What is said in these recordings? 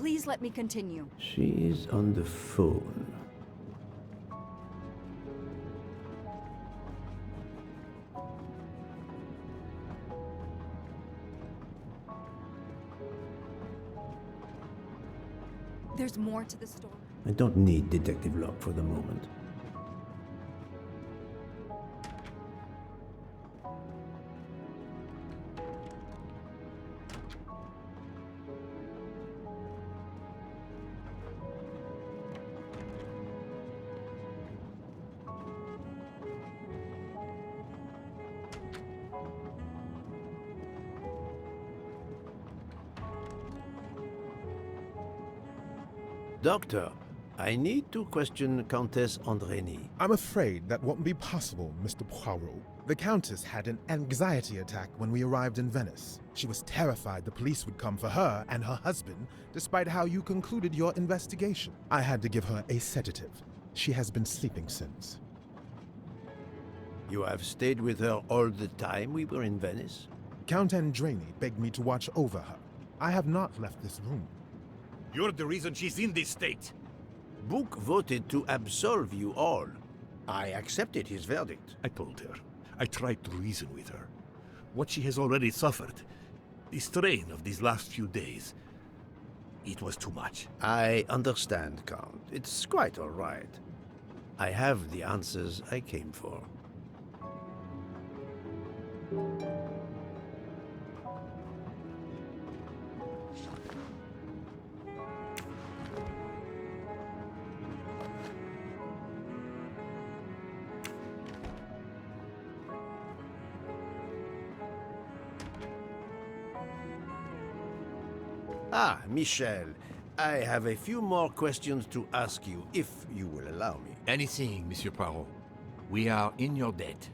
Please let me continue. She's on the phone. There's more to the story. I don't need Detective Locke for the moment. Doctor, I need to question Countess Andrény. I'm afraid that won't be possible, Mr. Poirot. The Countess had an anxiety attack when we arrived in Venice. She was terrified the police would come for her and her husband, despite how you concluded your investigation. I had to give her a sedative. She has been sleeping since. You have stayed with her all the time we were in Venice? Count Andrény begged me to watch over her. I have not left this room. You're the reason she's in this state. Book voted to absolve you all. I accepted his verdict. I told her. I tried to reason with her. What she has already suffered, the strain of these last few days, it was too much. I understand, Count. It's quite all right. I have the answers I came for. Ah, Michel, I have a few more questions to ask you, if you will allow me. Anything, Monsieur Poirot. We are in your debt.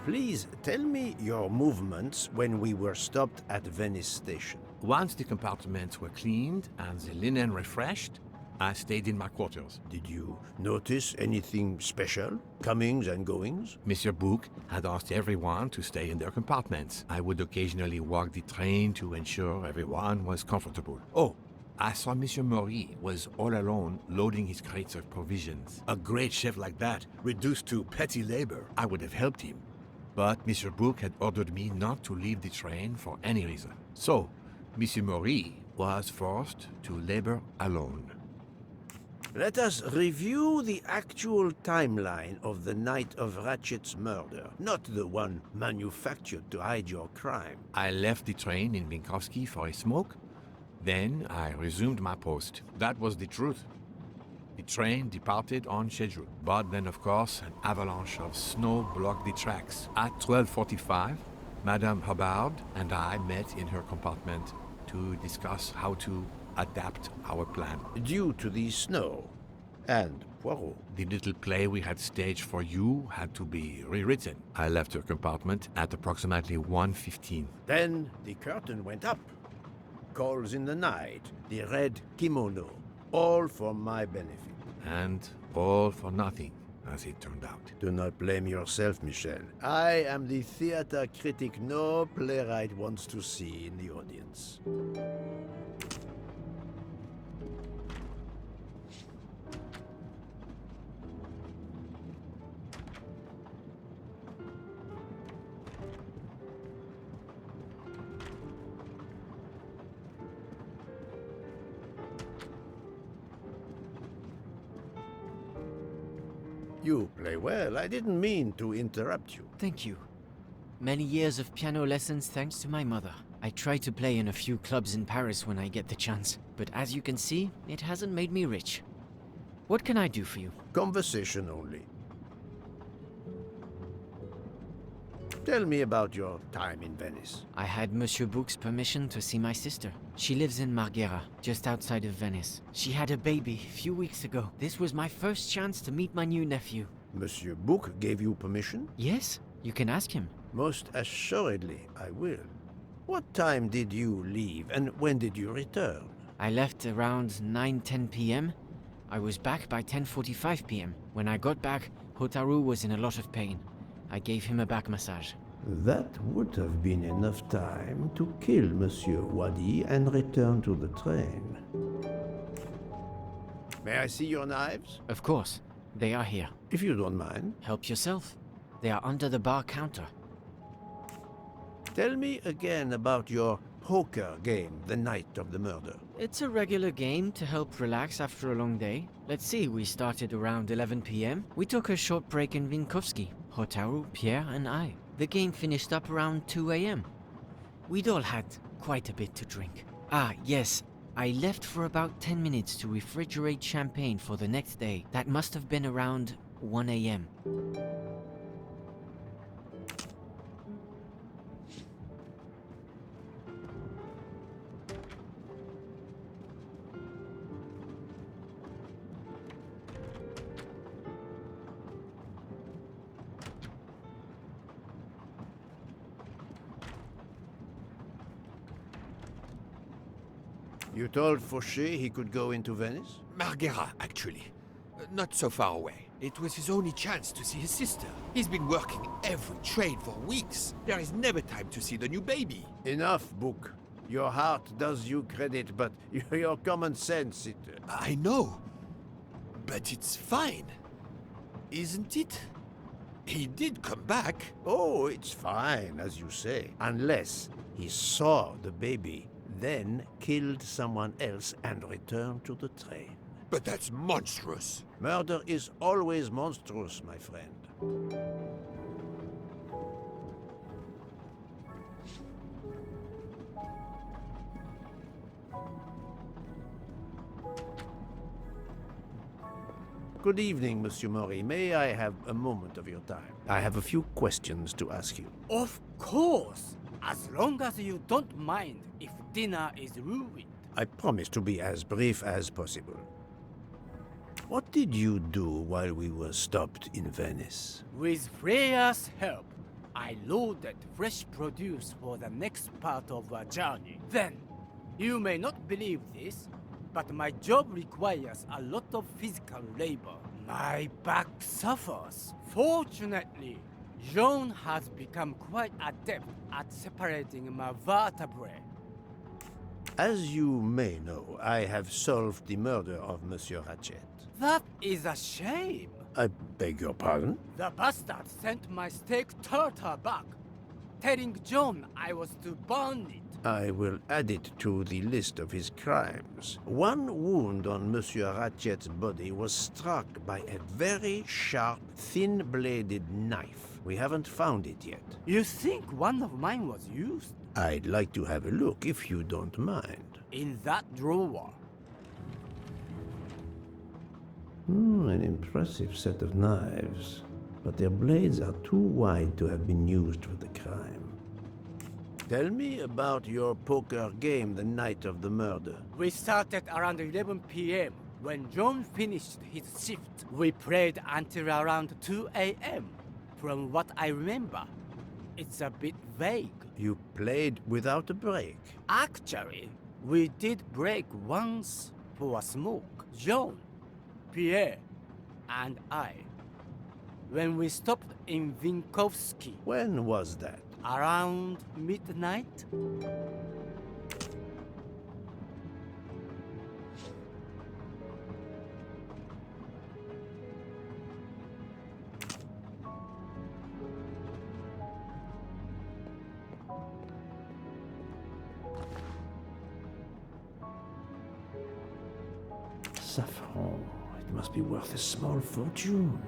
Please tell me your movements when we were stopped at Venice Station. Once the compartments were cleaned and the linen refreshed, I stayed in my quarters. Did you notice anything special? Comings and goings? Monsieur Bouc had asked everyone to stay in their compartments. I would occasionally walk the train to ensure everyone was comfortable. Oh, I saw Monsieur Mori was all alone loading his crates of provisions. A great chef like that, reduced to petty labor, I would have helped him. But Monsieur Bouc had ordered me not to leave the train for any reason. So, Monsieur Mori was forced to labor alone. Let us review the actual timeline of the night of Ratchet's murder, not the one manufactured to hide your crime. I left the train in Minkowski for a smoke. Then I resumed my post. That was the truth. The train departed on schedule. But then, of course, an avalanche of snow blocked the tracks. At 12:45, Madame Hubbard and I met in her compartment to discuss how to adapt our plan. Due to the snow and Poirot. The little play we had staged for you had to be rewritten. I left her compartment at approximately 1:15. Then the curtain went up. Calls in the night, the red kimono, all for my benefit. And all for nothing, as it turned out. Do not blame yourself, Michel. I am the theater critic no playwright wants to see in the audience. You play well. I didn't mean to interrupt you. Thank you. Many years of piano lessons thanks to my mother. I try to play in a few clubs in Paris when I get the chance, but as you can see, it hasn't made me rich. What can I do for you? Conversation only. Tell me about your time in Venice. I had Monsieur Bouc's permission to see my sister. She lives in Marghera, just outside of Venice. She had a baby a few weeks ago. This was my first chance to meet my new nephew. Monsieur Bouc gave you permission? Yes, you can ask him. Most assuredly, I will. What time did you leave, and when did you return? I left around 9:10 p.m. I was back by 10:45 p.m. When I got back, Hotaru was in a lot of pain. I gave him a back massage. That would have been enough time to kill Monsieur Wadi and return to the train. May I see your knives? Of course. They are here. If you don't mind. Help yourself. They are under the bar counter. Tell me again about your poker game the night of the murder. It's a regular game to help relax after a long day. Let's see, we started around 11 p.m. We took a short break in Vinkovsky, Hotaru, Pierre, and I. The game finished up around 2 a.m. We'd all had quite a bit to drink. Ah, yes, I left for about 10 minutes to refrigerate champagne for the next day. That must have been around 1 a.m. You told Fauché he could go into Venice? Marghera, actually. Not so far away. It was his only chance to see his sister. He's been working every trade for weeks. There is never time to see the new baby. Enough, Book. Your heart does you credit, but your common sense, it... I know. But it's fine. Isn't it? He did come back. Oh, it's fine, as you say. Unless he saw the baby, then killed someone else and returned to the train. But that's monstrous. Murder is always monstrous, my friend. Good evening, Monsieur Mori. May I have a moment of your time? I have a few questions to ask you. Of course, as long as you don't mind if dinner is ruined. I promise to be as brief as possible. What did you do while we were stopped in Venice? With Freya's help, I loaded fresh produce for the next part of our journey. Then, you may not believe this, but my job requires a lot of physical labor. My back suffers. Fortunately, Jean has become quite adept at separating my vertebrae. As you may know, I have solved the murder of Monsieur Ratchet. That is a shame. I beg your pardon? The bastard sent my steak tartar back, telling John I was to burn it. I will add it to the list of his crimes. One wound on Monsieur Ratchet's body was struck by a very sharp, thin-bladed knife. We haven't found it yet. You think one of mine was used? I'd like to have a look, if you don't mind. In that drawer. An impressive set of knives. But their blades are too wide to have been used for the crime. Tell me about your poker game the night of the murder. We started around 11 p.m. When John finished his shift, we played until around 2 a.m. From what I remember, it's a bit vague. You played without a break. Actually, we did break once for a smoke. John, Pierre, and I. When we stopped in Vinkovsky. When was that? Around midnight? Saffron. It must be worth a small fortune.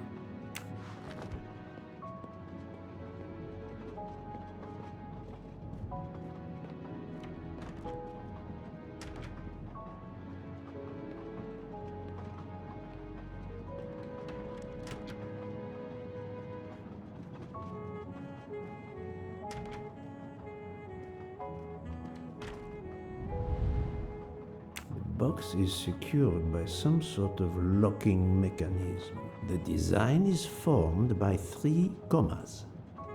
The box is secured by some sort of locking mechanism. The design is formed by 3 commas.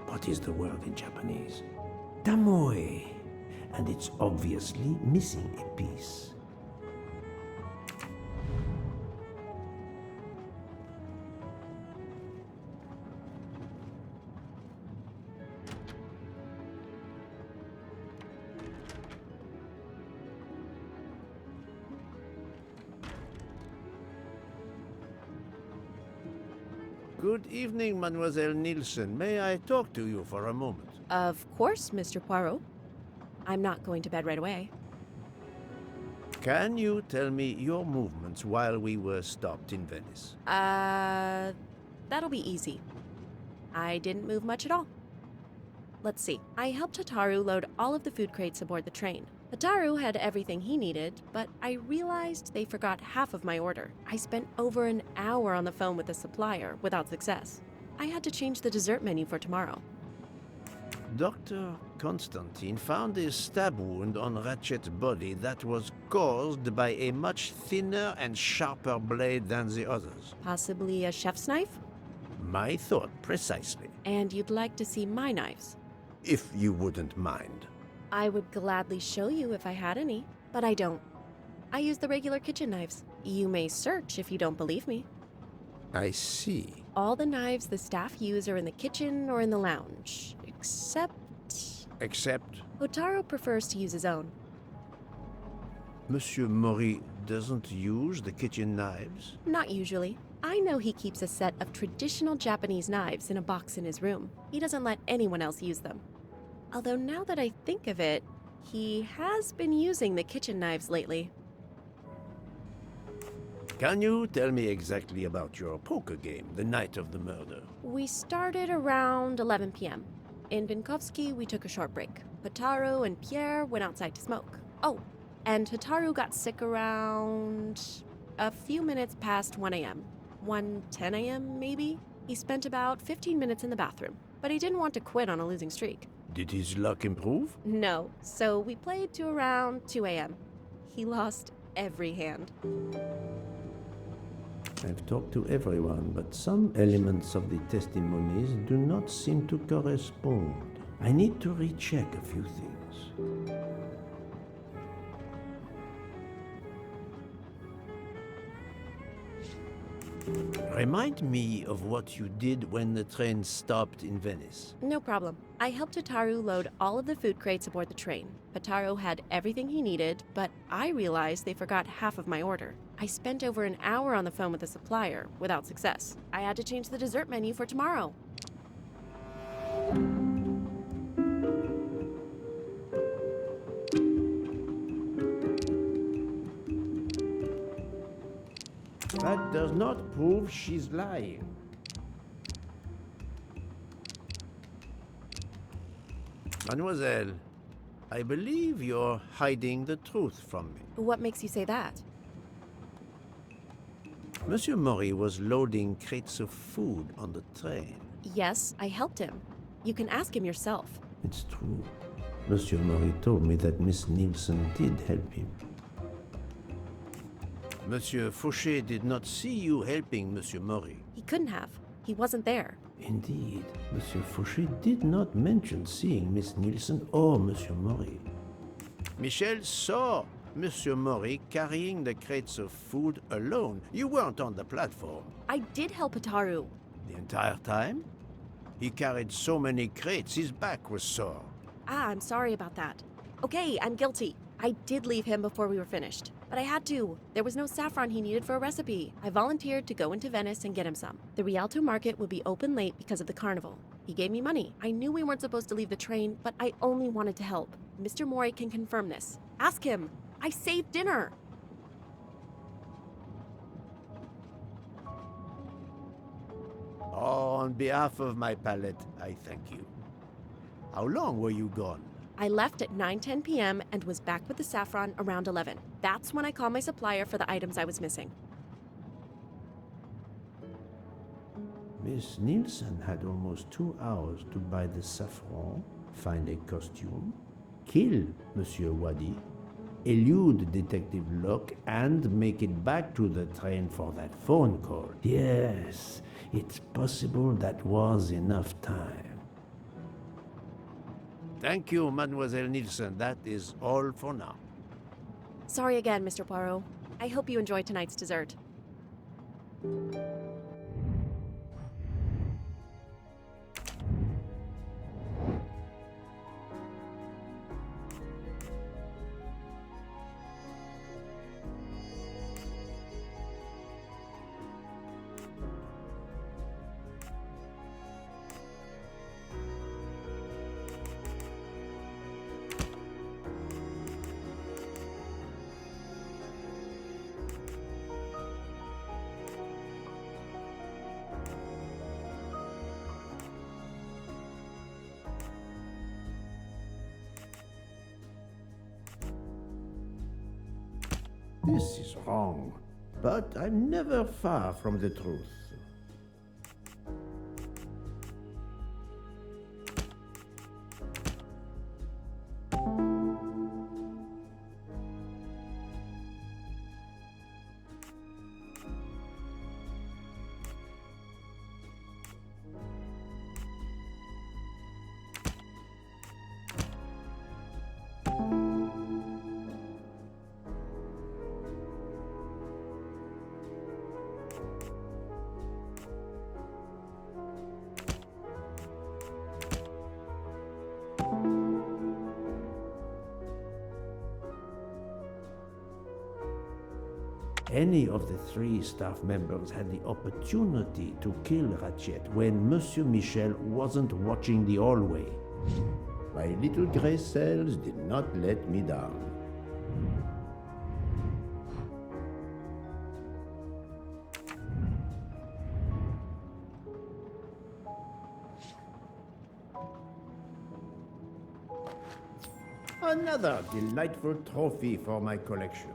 What is the word in Japanese? Tamoe. And it's obviously missing a piece. Good evening, Mademoiselle Nielsen. May I talk to you for a moment? Of course, Mr. Poirot. I'm not going to bed right away. Can you tell me your movements while we were stopped in Venice? That'll be easy. I didn't move much at all. Let's see. I helped Hataru load all of the food crates aboard the train. Hataru had everything he needed, but I realized they forgot half of my order. I spent over an hour on the phone with the supplier without success. I had to change the dessert menu for tomorrow. Dr. Constantine found a stab wound on Ratchet's body that was caused by a much thinner and sharper blade than the others. Possibly a chef's knife? My thought, precisely. And you'd like to see my knives? If you wouldn't mind. I would gladly show you if I had any, but I don't. I use the regular kitchen knives. You may search if you don't believe me. I see. All the knives the staff use are in the kitchen or in the lounge, except... Except Hotaro prefers to use his own. Monsieur Mori doesn't use the kitchen knives? Not usually. I know he keeps a set of traditional Japanese knives in a box in his room. He doesn't let anyone else use them. Although now that I think of it, he has been using the kitchen knives lately. Can you tell me exactly about your poker game the night of the murder? We started around 11 p.m. In Vinkovsky, we took a short break. Hataru and Pierre went outside to smoke. Oh, and Hataru got sick around a few minutes past 1 a.m. 1:10 a.m. maybe? He spent about 15 minutes in the bathroom, but he didn't want to quit on a losing streak. Did his luck improve? No, so we played to around 2 a.m. He lost every hand. I've talked to everyone, but some elements of the testimonies do not seem to correspond. I need to recheck a few things. Remind me of what you did when the train stopped in Venice. No problem. I helped Hataru load all of the food crates aboard the train. Hataru had everything he needed, but I realized they forgot half of my order. I spent over an hour on the phone with the supplier without success. I had to change the dessert menu for tomorrow. That does not prove she's lying. Mademoiselle, I believe you're hiding the truth from me. What makes you say that? Monsieur Mori was loading crates of food on the train. Yes, I helped him. You can ask him yourself. It's true. Monsieur Mori told me that Miss Nielsen did help him. Monsieur Fauché did not see you helping Monsieur Mori. He couldn't have. He wasn't there. Indeed, Monsieur Fauché did not mention seeing Miss Nielsen or Monsieur Mori. Michel saw Monsieur Mori carrying the crates of food alone. You weren't on the platform. I did help Hataru. The entire time? He carried so many crates, his back was sore. I'm sorry about that. Okay, I'm guilty. I did leave him before we were finished, but I had to. There was no saffron he needed for a recipe. I volunteered to go into Venice and get him some. The Rialto market would be open late because of the carnival. He gave me money. I knew we weren't supposed to leave the train, but I only wanted to help. Mr. Mori can confirm this. Ask him. I saved dinner. Oh, on behalf of my palate, I thank you. How long were you gone? I left at 9:10 p.m. and was back with the saffron around 11. That's when I called my supplier for the items I was missing. Miss Nielsen had almost 2 hours to buy the saffron, find a costume, kill Monsieur Wadi, elude Detective Locke, and make it back to the train for that phone call. Yes, it's possible that was enough time. Thank you, Mademoiselle Nielsen. That is all for now. Sorry again, Mr. Poirot. I hope you enjoy tonight's dessert. This is wrong, but I'm never far from the truth. Any of the three staff members had the opportunity to kill Ratchet when Monsieur Michel wasn't watching the hallway. My little gray cells did not let me down. Another delightful trophy for my collection.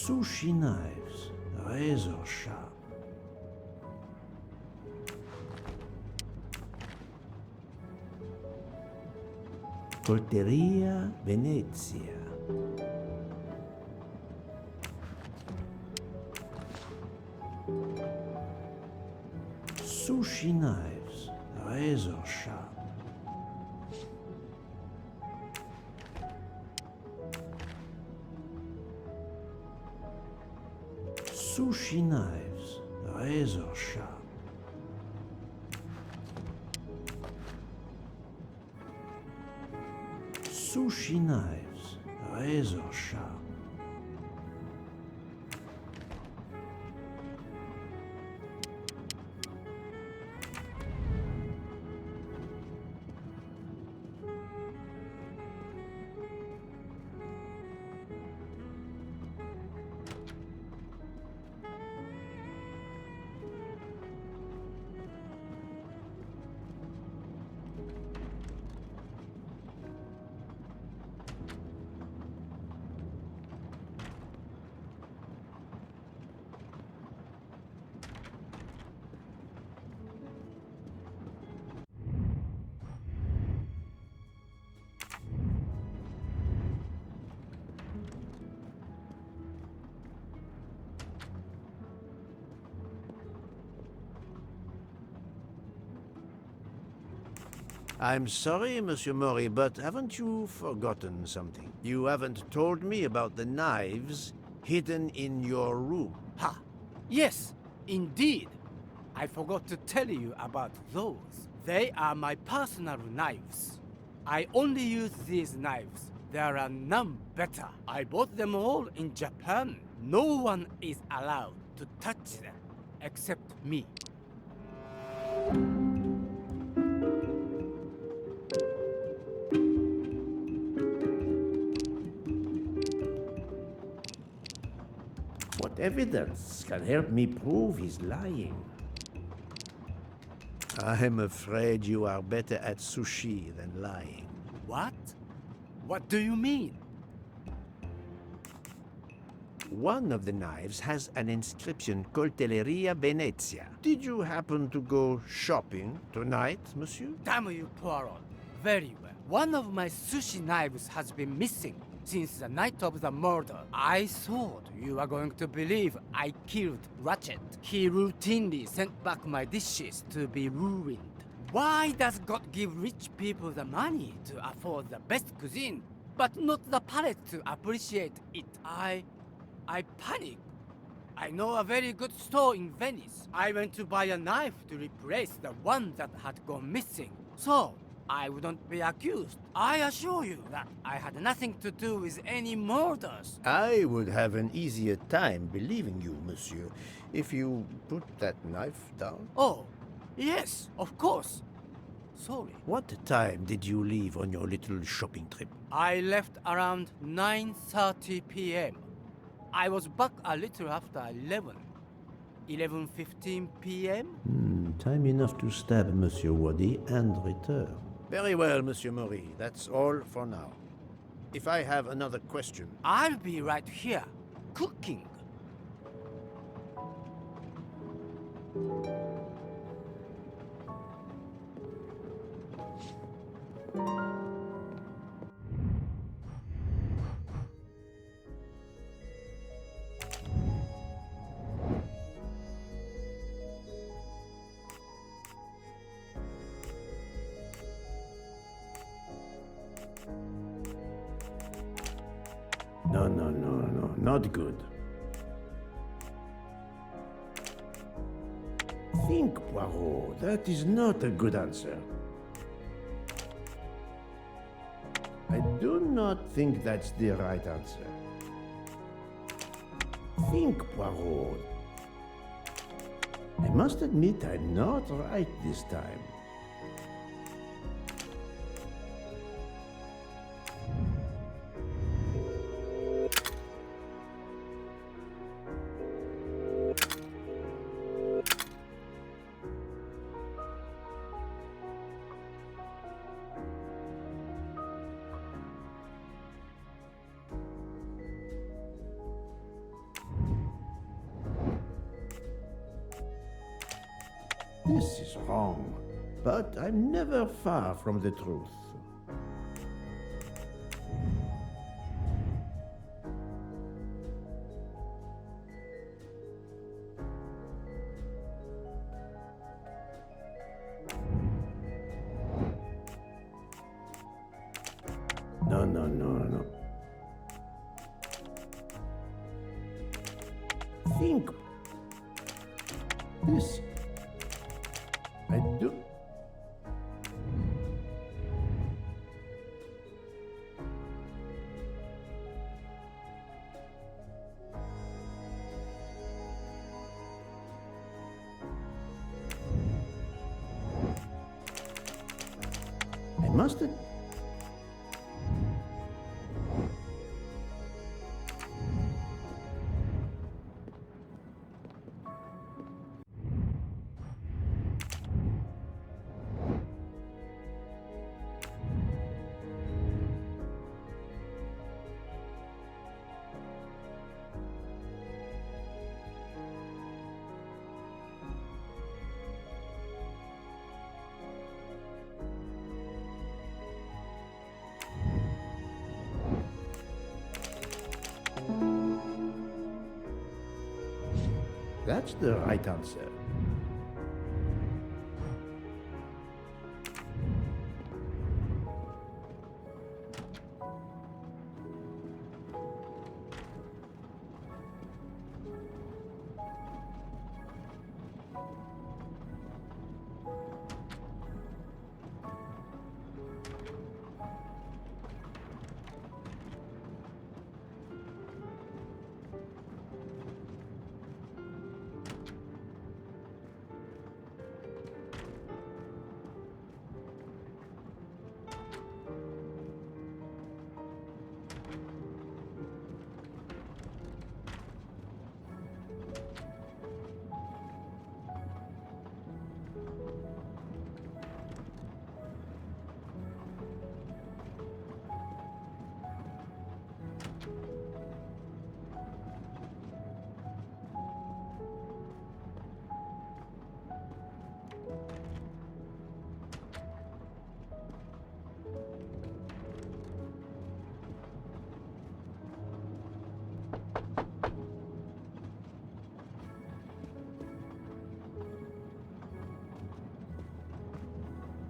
Sushi knives, razor sharp. Colteria Venezia. Sushi knives, razor sharp. Sushi knives, razor sharp. Sushi knives, razor sharp. I'm sorry, Monsieur Mori, but haven't you forgotten something? You haven't told me about the knives hidden in your room. Ha! Yes, indeed. I forgot to tell you about those. They are my personal knives. I only use these knives. There are none better. I bought them all in Japan. No one is allowed to touch them except me. What evidence can help me prove he's lying? I'm afraid you are better at sushi than lying. What? What do you mean? One of the knives has an inscription, Coltelleria Venezia. Did you happen to go shopping tonight, monsieur? Damn you, Poirot. Very well. One of my sushi knives has been missing. Since the night of the murder, I thought you were going to believe I killed Ratchet. He routinely sent back my dishes to be ruined. Why does God give rich people the money to afford the best cuisine, but not the palate to appreciate it? I panicked. I know a very good store in Venice. I went to buy a knife to replace the one that had gone missing, so I wouldn't be accused. I assure you that I had nothing to do with any murders. I would have an easier time believing you, monsieur, if you put that knife down. Oh, yes, of course. Sorry. What time did you leave on your little shopping trip? I left around 9:30 p.m. I was back a little after 11. 11:15 p.m.? Time enough to stab Monsieur Wadi and return. Very well, Monsieur Mori. That's all for now. If I have another question... I'll be right here, cooking. No, not good. Think, Poirot. That is not a good answer. I do not think that's the right answer. Think, Poirot. I must admit I'm not right this time. This is wrong, but I'm never far from the truth. No. Think. This. I do. I must have... That's the right answer.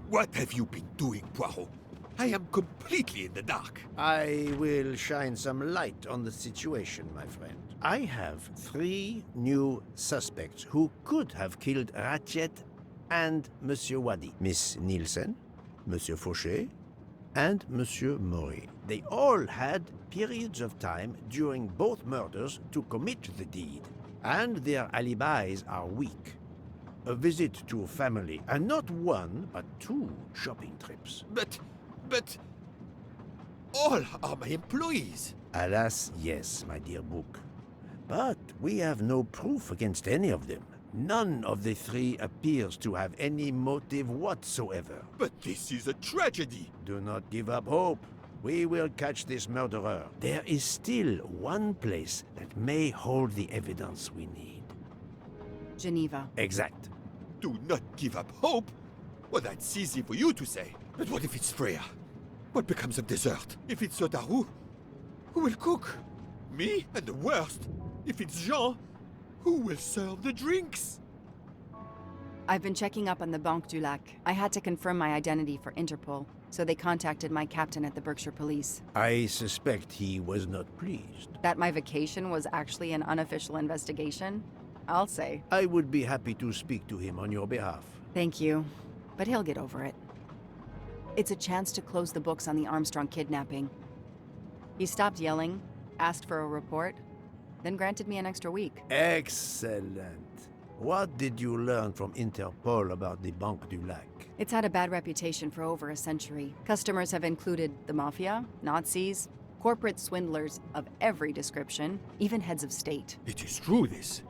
What have you been doing, Poirot? I am completely in the dark. I will shine some light on the situation, my friend. I have 3 new suspects who could have killed Ratchet and Monsieur Wadi. Miss Nielsen, Monsieur Fauché, and Monsieur Mori. They all had periods of time during both murders to commit the deed, and their alibis are weak. A visit to a family, and not 1, but 2 shopping trips. But... all are my employees. Alas, yes, my dear book. But we have no proof against any of them. None of the 3 appears to have any motive whatsoever. But this is a tragedy. Do not give up hope. We will catch this murderer. There is still one place that may hold the evidence we need. Geneva. Exact. Do not give up hope? Well, that's easy for you to say. But what if it's Freya? What becomes of dessert? If it's Sotaru, who will cook? Me? And the worst, if it's Jean, who will serve the drinks? I've been checking up on the Banque du Lac. I had to confirm my identity for Interpol, so they contacted my captain at the Berkshire Police. I suspect he was not pleased. That my vacation was actually an unofficial investigation? I'll say. I would be happy to speak to him on your behalf. Thank you, but he'll get over it. It's a chance to close the books on the Armstrong kidnapping. He stopped yelling, asked for a report, then granted me an extra week. Excellent. What did you learn from Interpol about the Banque du Lac? It's had a bad reputation for over a century. Customers have included the mafia, Nazis, corporate swindlers of every description, even heads of state. It is true, this.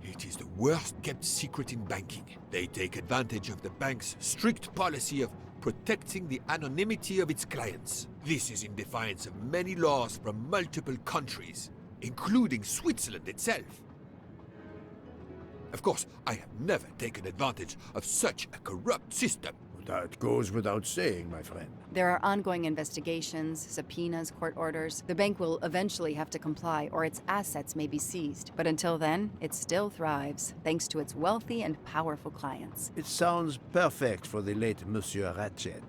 It is the worst-kept secret in banking. They take advantage of the bank's strict policy of protecting the anonymity of its clients. This is in defiance of many laws from multiple countries, including Switzerland itself. Of course, I have never taken advantage of such a corrupt system. That goes without saying, my friend. There are ongoing investigations, subpoenas, court orders. The bank will eventually have to comply, or its assets may be seized. But until then, it still thrives, thanks to its wealthy and powerful clients. It sounds perfect for the late Monsieur Ratchet.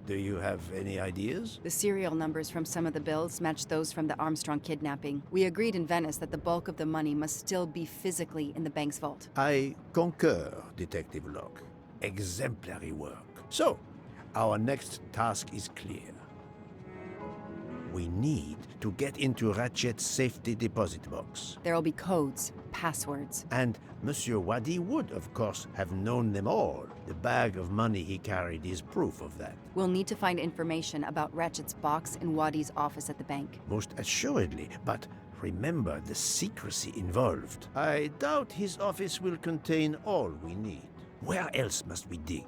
Do you have any ideas? The serial numbers from some of the bills match those from the Armstrong kidnapping. We agreed in Venice that the bulk of the money must still be physically in the bank's vault. I concur, Detective Locke. Exemplary work. So, our next task is clear. We need to get into Ratchet's safety deposit box. There'll be codes, passwords. And Monsieur Wadi would, of course, have known them all. The bag of money he carried is proof of that. We'll need to find information about Ratchet's box in Wadi's office at the bank. Most assuredly, but remember the secrecy involved. I doubt his office will contain all we need. Where else must we dig?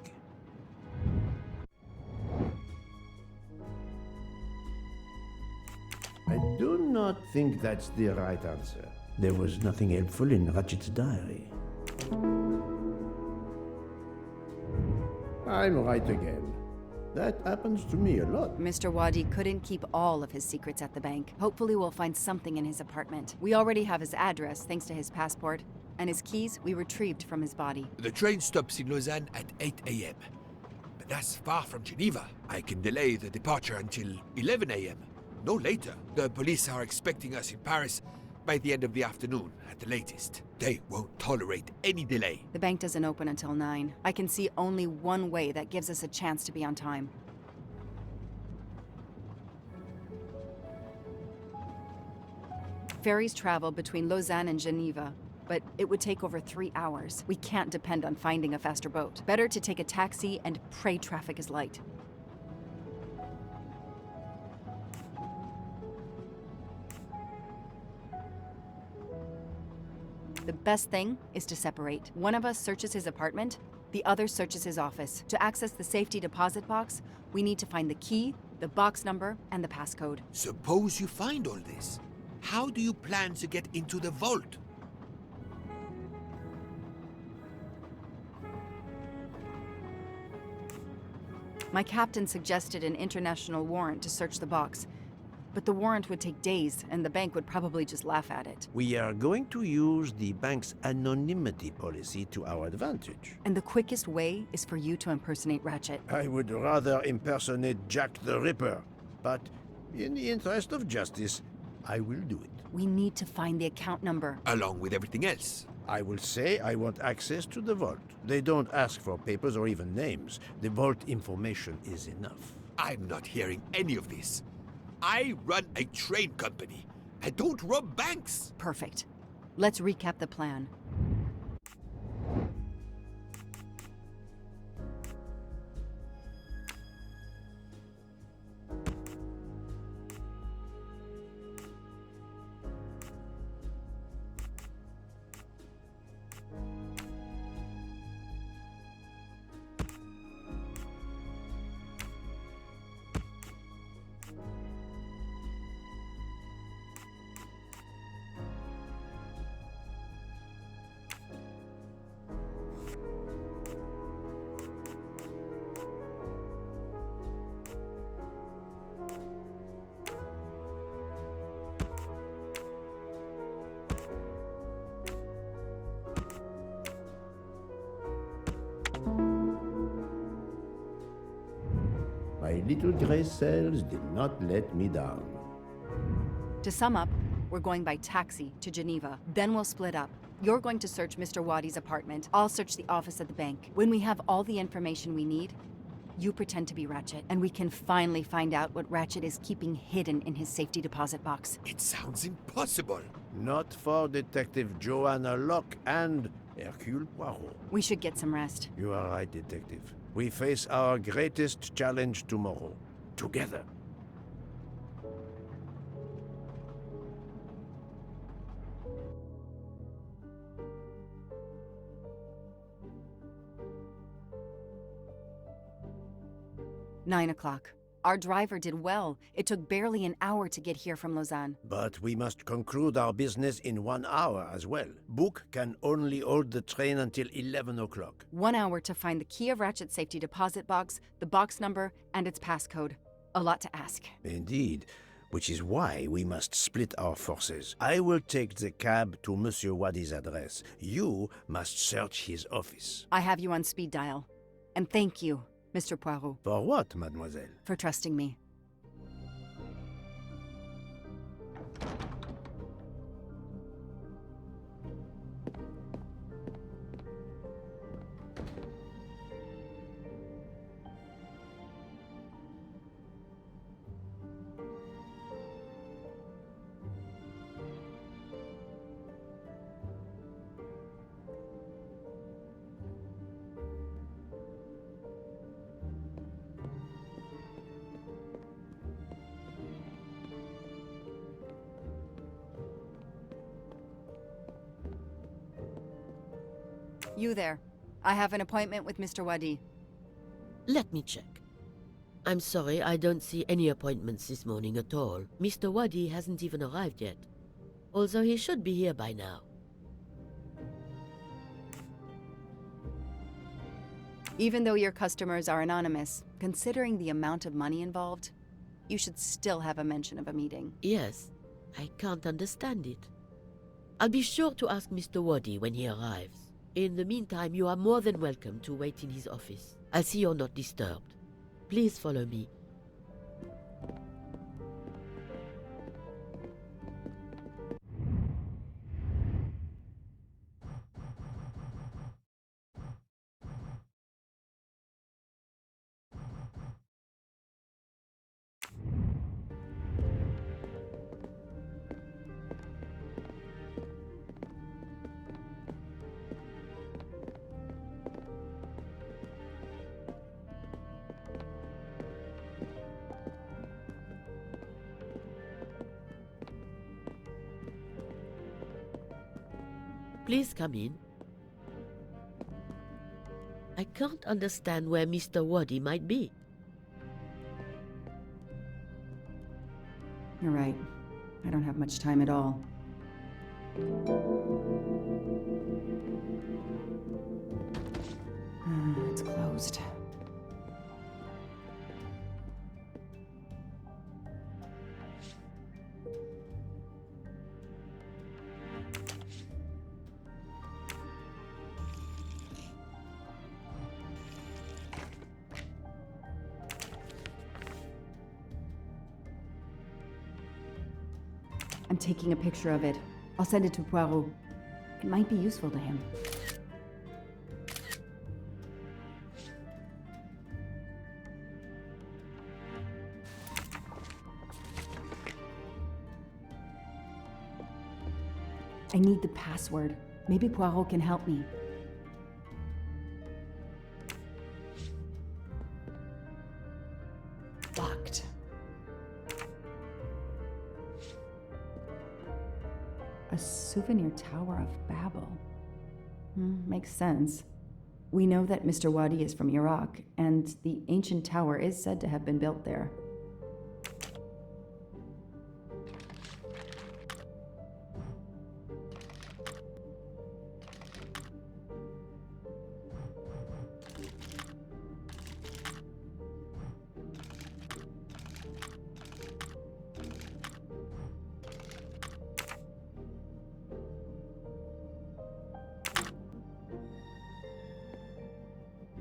I do not think that's the right answer. There was nothing helpful in Ratchet's diary. I'm right again. That happens to me a lot. Mr. Wadi couldn't keep all of his secrets at the bank. Hopefully we'll find something in his apartment. We already have his address thanks to his passport, and his keys we retrieved from his body. The train stops in Lausanne at 8 a.m. But that's far from Geneva. I can delay the departure until 11 a.m. No later. The police are expecting us in Paris by the end of the afternoon, at the latest. They won't tolerate any delay. The bank doesn't open until 9. I can see only one way that gives us a chance to be on time. Ferries travel between Lausanne and Geneva, but it would take over 3 hours. We can't depend on finding a faster boat. Better to take a taxi and pray traffic is light. The best thing is to separate. One of us searches his apartment, the other searches his office. To access the safety deposit box, we need to find the key, the box number, and the passcode. Suppose you find all this. How do you plan to get into the vault? My captain suggested an international warrant to search the box. But the warrant would take days, and the bank would probably just laugh at it. We are going to use the bank's anonymity policy to our advantage. And the quickest way is for you to impersonate Ratchet. I would rather impersonate Jack the Ripper, but in the interest of justice, I will do it. We need to find the account number. Along with everything else. I will say I want access to the vault. They don't ask for papers or even names. The vault information is enough. I'm not hearing any of this. I run a train company. I don't rob banks. Perfect. Let's recap the plan. My little gray cells did not let me down. To sum up, we're going by taxi to Geneva. Then we'll split up. You're going to search Mr. Wadi's apartment. I'll search the office at the bank. When we have all the information we need, you pretend to be Ratchet, and we can finally find out what Ratchet is keeping hidden in his safety deposit box. It sounds impossible. Not for Detective Joanna Locke and Hercule Poirot. We should get some rest. You are right, Detective. We face our greatest challenge tomorrow. Together. Nine o'clock. Our driver did well. It took barely an hour to get here from Lausanne. But we must conclude our business in 1 hour as well. Book can only hold the train until 11 o'clock. 1 hour to find the key of Ratchet's safety deposit box, the box number, and its passcode. A lot to ask. Indeed, which is why we must split our forces. I will take the cab to Monsieur Wadi's address. You must search his office. I have you on speed dial. And thank you, Mr. Poirot. For what, mademoiselle? For trusting me. You there. I have an appointment with Mr. Wadi. Let me check. I'm sorry, I don't see any appointments this morning at all. Mr. Wadi hasn't even arrived yet, although he should be here by now. Even though your customers are anonymous, considering the amount of money involved, you should still have a mention of a meeting. Yes, I can't understand it. I'll be sure to ask Mr. Wadi when he arrives. In the meantime, you are more than welcome to wait in his office. I'll see you're not disturbed. Please follow me. Please come in. I can't understand where Mr. Wadi might be. You're right. I don't have much time at all. It's closed. I'm taking a picture of it. I'll send it to Poirot. It might be useful to him. I need the password. Maybe Poirot can help me. Locked. A souvenir tower of Babel. Makes sense. We know that Mr. Wadi is from Iraq, and the ancient tower is said to have been built there.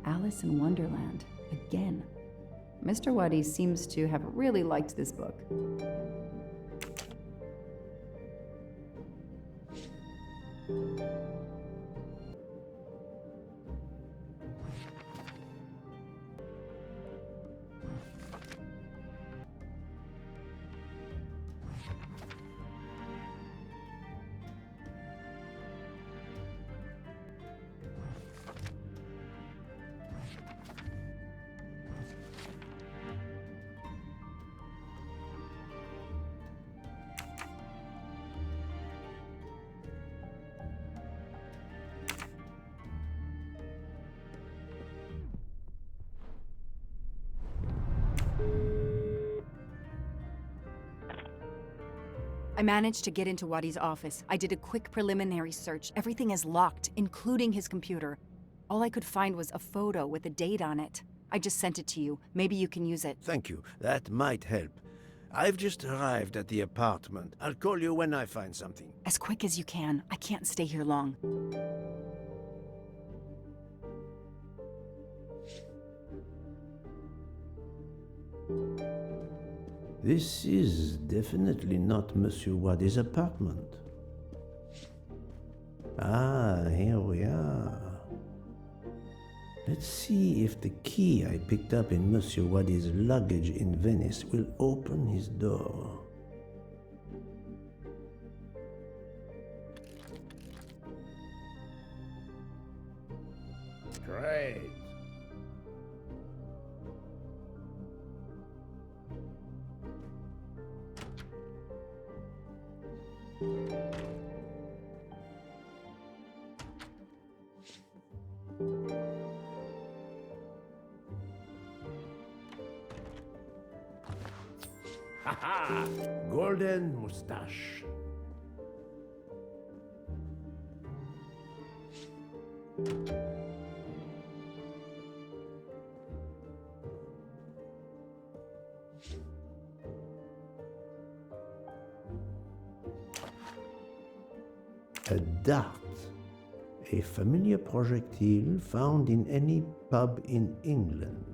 Alice in Wonderland, again. Mr. Wadi seems to have really liked this book. I managed to get into Wadi's office. I did a quick preliminary search. Everything is locked, including his computer. All I could find was a photo with a date on it. I just sent it to you. Maybe you can use it. Thank you. That might help. I've just arrived at the apartment. I'll call you when I find something. As quick as you can. I can't stay here long. This is definitely not Monsieur Wadi's apartment. Ah, here we are. Let's see if the key I picked up in Monsieur Wadi's luggage in Venice will open his door. Great. Ha-ha! Golden mustache. A dart. A familiar projectile found in any pub in England.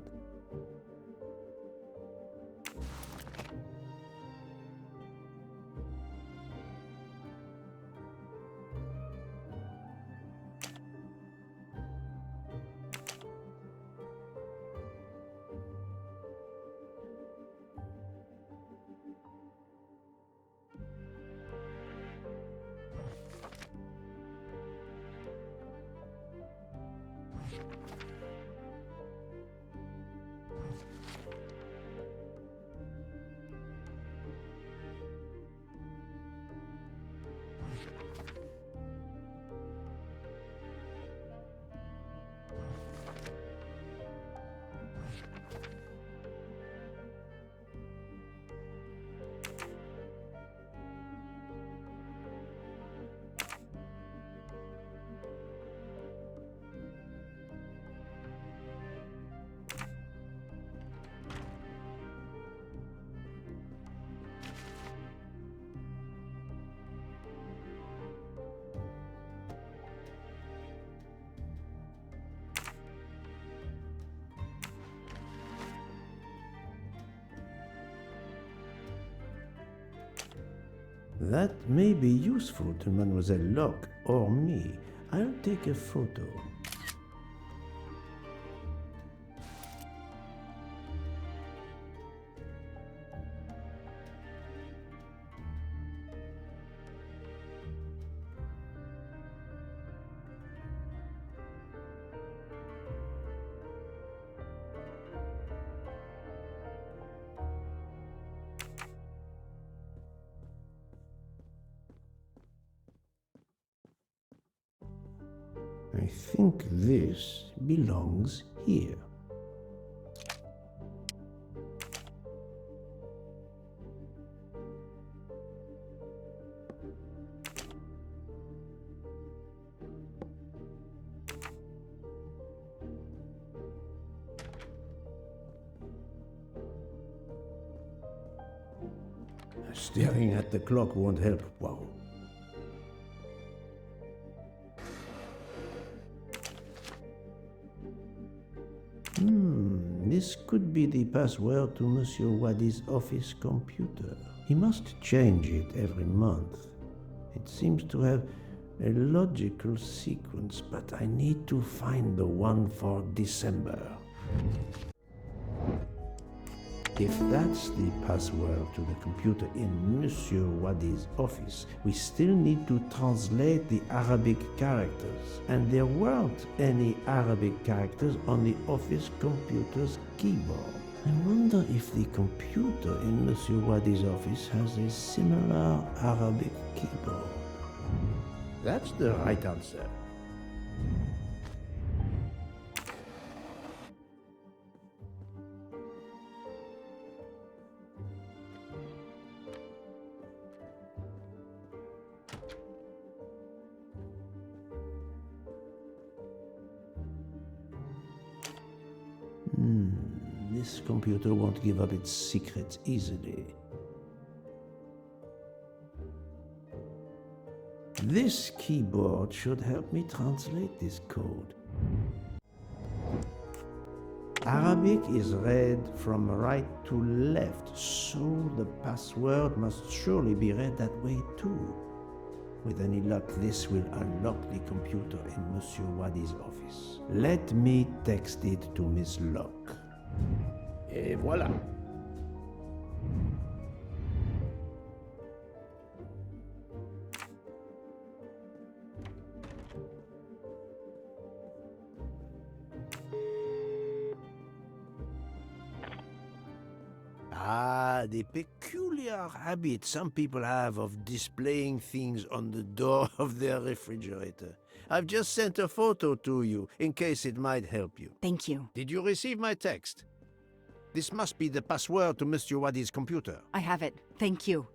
That may be useful to Mademoiselle Locke or me. I'll take a photo. I think this belongs here. Staring at the clock won't help, Poirot. This could be the password to Monsieur Wadi's office computer. He must change it every month. It seems to have a logical sequence, but I need to find the one for December. If that's the password to the computer in Monsieur Wadi's office, we still need to translate the Arabic characters. And there weren't any Arabic characters on the office computer's keyboard. I wonder if the computer in Monsieur Wadi's office has a similar Arabic keyboard. That's the right answer. This computer won't give up its secrets easily. This keyboard should help me translate this code. Arabic is read from right to left, so the password must surely be read that way too. With any luck, this will unlock the computer in Monsieur Wadi's office. Let me text it to Miss Locke. Et voilà. The peculiar habit some people have of displaying things on the door of their refrigerator. I've just sent a photo to you, in case it might help you. Thank you. Did you receive my text? This must be the password to Monsieur Wadi's computer. I have it. Thank you.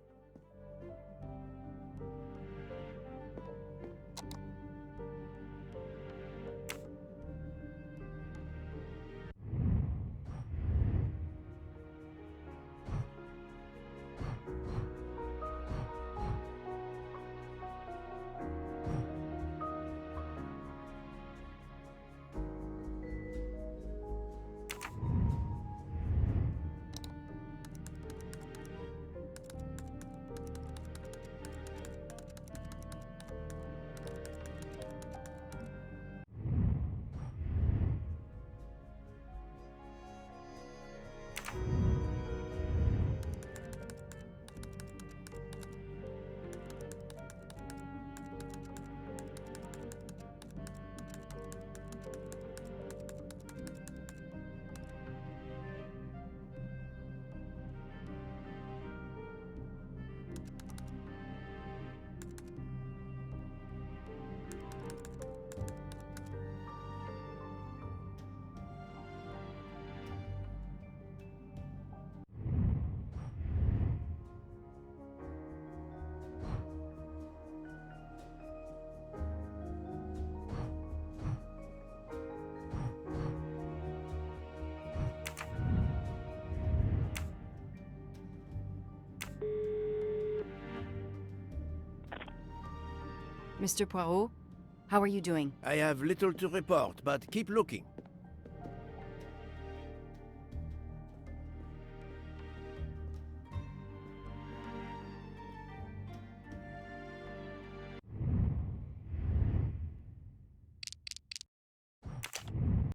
Mr. Poirot, how are you doing? I have little to report, but keep looking.